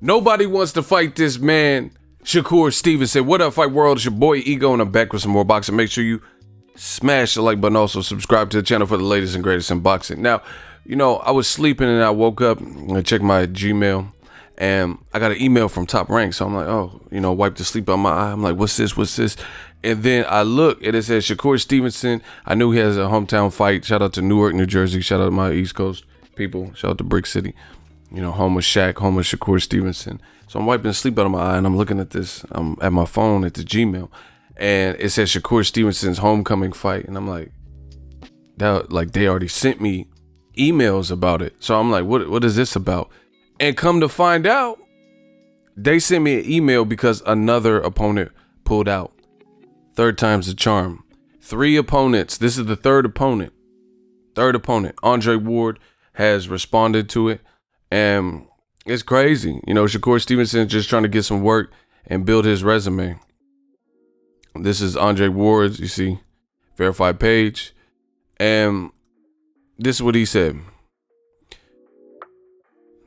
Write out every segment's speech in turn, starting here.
Nobody wants to fight this man, Shakur Stevenson. What up, Fight World? It's your boy Ego, and I'm back with some more boxing. Make sure you smash the like button. Also, subscribe to the channel for the latest and greatest in boxing. Now, you know, I was sleeping and I woke up and I checked my Gmail, and I got an email from Top Rank. So I'm like, oh, you know, wipe the sleep out my eye. I'm like, what's this? What's this? And then I look and it says Shakur Stevenson. I knew he has a hometown fight. Shout out to Newark, New Jersey. Shout out to my East Coast people. Shout out to Brick City. You know, home of Shaq, home of Shakur Stevenson. So I'm wiping the sleep out of my eye and I'm looking at this. I'm at my phone at the Gmail, and it says Shakur Stevenson's homecoming fight. And I'm like, that, like, they already sent me emails about it. So I'm like, what is this about? And come to find out, they sent me an email because another opponent pulled out. Third time's the charm. 3 opponents. This is the third opponent. Andre Ward has responded to it. And it's crazy. You know, Shakur Stevenson just trying to get some work and build his resume. This is Andre Ward's, you see, verified page. And this is what he said.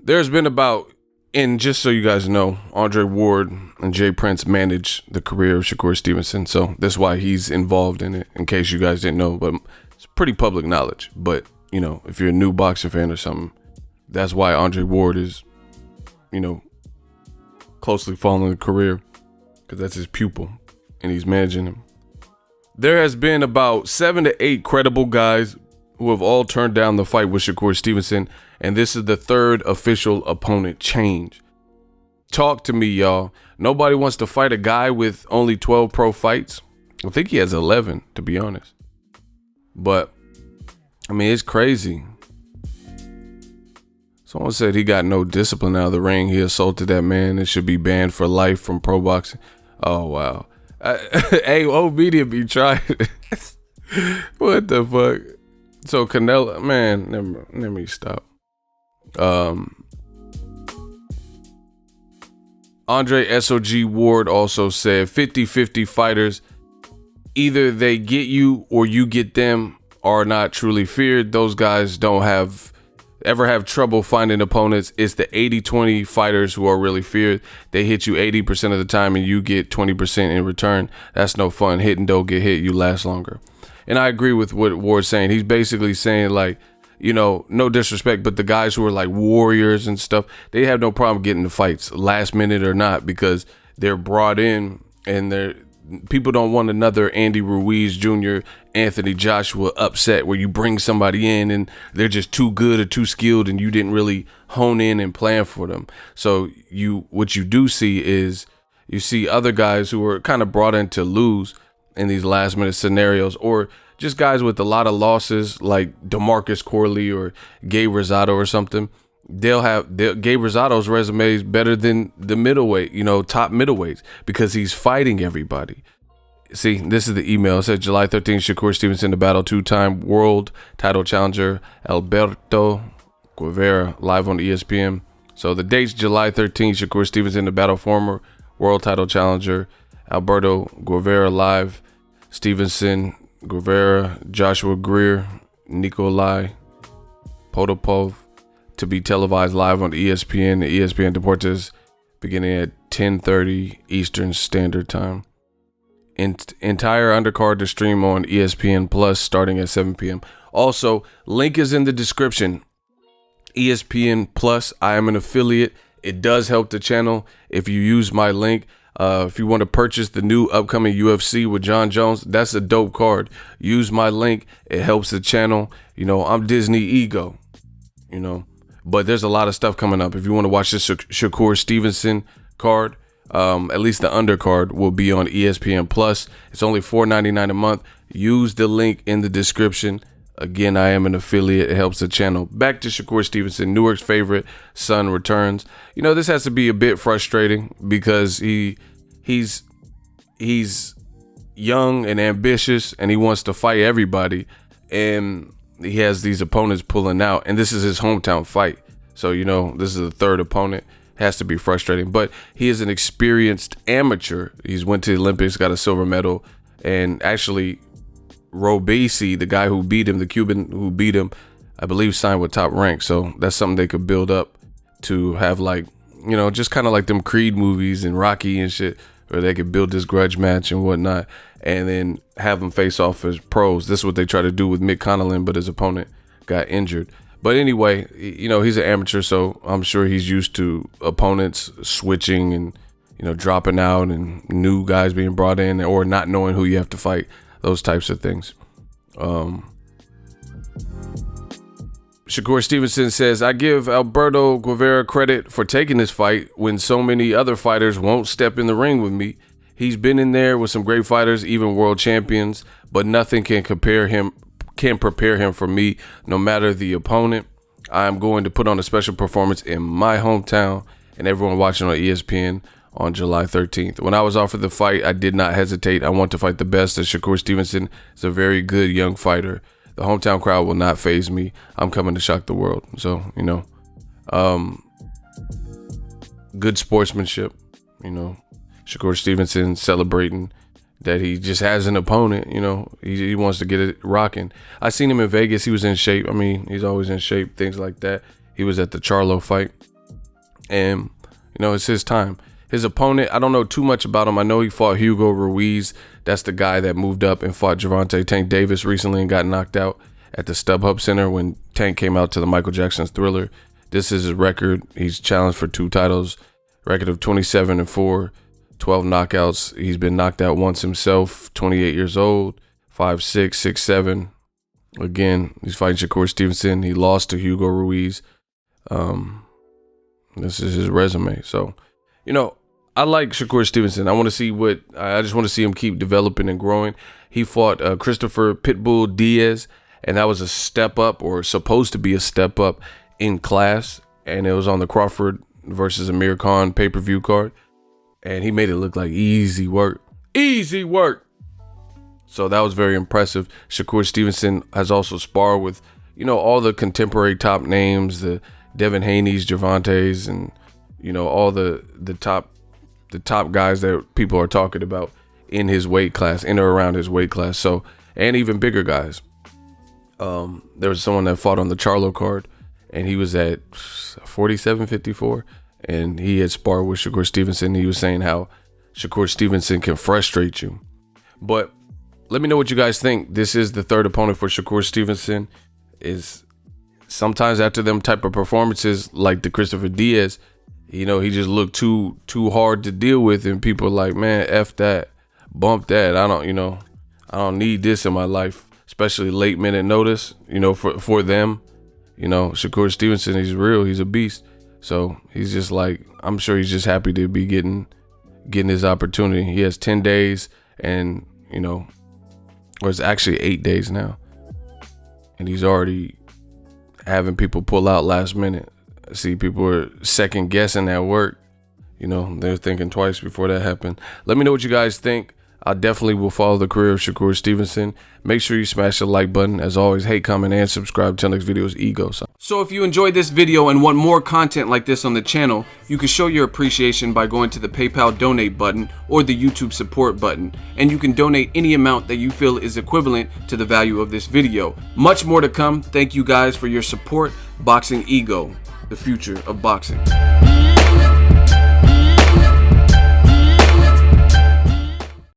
There's been about, and just so you guys know, Andre Ward and Jay Prince manage the career of Shakur Stevenson. So that's why he's involved in it, in case you guys didn't know. But it's pretty public knowledge. But, you know, if you're a new boxing fan or something, that's why Andre Ward is, you know, closely following the career, because that's his pupil and he's managing him. There has been about 7 to 8 credible guys who have all turned down the fight with Shakur Stevenson, and this is the third official opponent change. Talk to me, y'all. Nobody wants to fight a guy with only 12 pro fights. I think he has 11, to be honest. But, I mean, it's crazy. Someone said he got no discipline out of the ring. He assaulted that man. It should be banned for life from pro boxing. Oh, wow. Hey, old media be trying. What the fuck? So Canelo, man, let me stop. Andre SOG Ward also said 50-50 fighters, either they get you or you get them, are not truly feared. Those guys don't ever have trouble finding opponents. It's the 80-20 fighters who are really feared. They hit you 80% of the time and you get 20% in return. That's no fun. Hit and don't get hit, you last longer. And I agree with what Ward's saying. He's basically saying, like, you know, no disrespect, but the guys who are like warriors and stuff, they have no problem getting the fights last minute or not, because they're brought in and people don't want another Andy Ruiz Jr., Anthony Joshua upset where you bring somebody in and they're just too good or too skilled and you didn't really hone in and plan for them. So what you do see is you see other guys who are kind of brought in to lose in these last minute scenarios, or just guys with a lot of losses like DeMarcus Corley or Gabe Rosado or something. Gabe Rosado's resume is better than the middleweight, you know, top middleweights, because he's fighting everybody. See, this is the email. It said July 13th, Shakur Stevenson to battle 2-time world title challenger Alberto Guevara live on ESPN. So the date's July 13th, Shakur Stevenson to battle former world title challenger Alberto Guevara live. Stevenson, Guevara, Joshua Greer, Nikolai Potapov, to be televised live on ESPN and ESPN Deportes beginning at 10:30 Eastern Standard Time. Entire undercard to stream on ESPN Plus starting at 7 p.m. Also, link is in the description. ESPN Plus, I am an affiliate. It does help the channel if you use my link. If you want to purchase the new upcoming UFC with John Jones, that's a dope card. Use my link. It helps the channel. You know, I'm Disney Ego, you know. But there's a lot of stuff coming up. If you want to watch this Shakur Stevenson card, at least the undercard will be on ESPN Plus. It's only $4.99 a month. Use the link in the description. Again, I am an affiliate. It helps the channel. Back to Shakur Stevenson. Newark's favorite son returns. You know, this has to be a bit frustrating because he's young and ambitious and he wants to fight everybody. And he has these opponents pulling out, and this is his hometown fight. So, you know, this is the third opponent. Has to be frustrating, but he is an experienced amateur. He's went to the Olympics, got a silver medal, And actually, Robesi, the guy who beat him, the Cuban who beat him, I believe signed with Top Rank. So that's something they could build up to have, like, you know, just kind of like them Creed movies and Rocky and shit, where they could build this grudge match and whatnot, and then have them face off as pros. This is what they try to do with Mick Connellan, but his opponent got injured. But anyway, you know, he's an amateur, so I'm sure he's used to opponents switching and, you know, dropping out and new guys being brought in, or not knowing who you have to fight, those types of things. Shakur Stevenson says, I give Alberto Guevara credit for taking this fight when so many other fighters won't step in the ring with me. He's been in there with some great fighters, even world champions, but nothing can prepare him for me, no matter the opponent. I'm going to put on a special performance in my hometown and everyone watching on ESPN on July 13th. When I was offered the fight, I did not hesitate. I want to fight the best, as Shakur Stevenson is a very good young fighter. The hometown crowd will not faze me. I'm coming to shock the world. So, you know, good sportsmanship. You know, Shakur Stevenson celebrating that he just has an opponent. You know, he wants to get it rocking. I seen him in Vegas. He was in shape. I mean, he's always in shape, things like that. He was at the Charlo fight. And, you know, it's his time. His opponent, I don't know too much about him. I know he fought Hugo Ruiz. That's the guy that moved up and fought Gervonta Tank Davis recently and got knocked out at the StubHub Center when Tank came out to the Michael Jackson's Thriller. This is his record. He's challenged for 2 titles. Record of 27-4, 12 knockouts. He's been knocked out once himself, 28 years old, 5'6", 6'7". Again, he's fighting Shakur Stevenson. He lost to Hugo Ruiz. This is his resume. So, you know, I like Shakur Stevenson. I just want to see him keep developing and growing. He fought Christopher Pitbull Diaz, and that was a step up, or supposed to be a step up in class. And it was on the Crawford versus Amir Khan pay-per-view card. And he made it look like easy work. Easy work. So that was very impressive. Shakur Stevenson has also sparred with, you know, all the contemporary top names, the Devin Haney's, Gervonta's, and, you know, all the top guys that people are talking about in his weight class, in or around his weight class. So, and even bigger guys. There was someone that fought on the Charlo card, and he was at 47-54, and he had sparred with Shakur Stevenson. He was saying how Shakur Stevenson can frustrate you. But let me know what you guys think. This is the third opponent for Shakur Stevenson. Is sometimes after them type of performances like the Christopher Diaz, you know, he just looked too hard to deal with, and people are like, man, F that, bump that. I don't need this in my life, especially late minute notice, you know, for them. You know, Shakur Stevenson, he's real, he's a beast. So he's just like, I'm sure he's just happy to be getting his opportunity. He has 10 days and, you know, or it's actually 8 days now. And he's already having people pull out last minute. See, people are second guessing at work. You know, they're thinking twice before that happened. Let me know what you guys think. I definitely will follow the career of Shakur Stevenson. Make sure you smash the like button. As always, hate, comment, and subscribe. Till next video is Ego. So if you enjoyed this video and want more content like this on the channel, you can show your appreciation by going to the PayPal donate button or the YouTube support button. And you can donate any amount that you feel is equivalent to the value of this video. Much more to come. Thank you guys for your support. Boxing Ego, the future of boxing.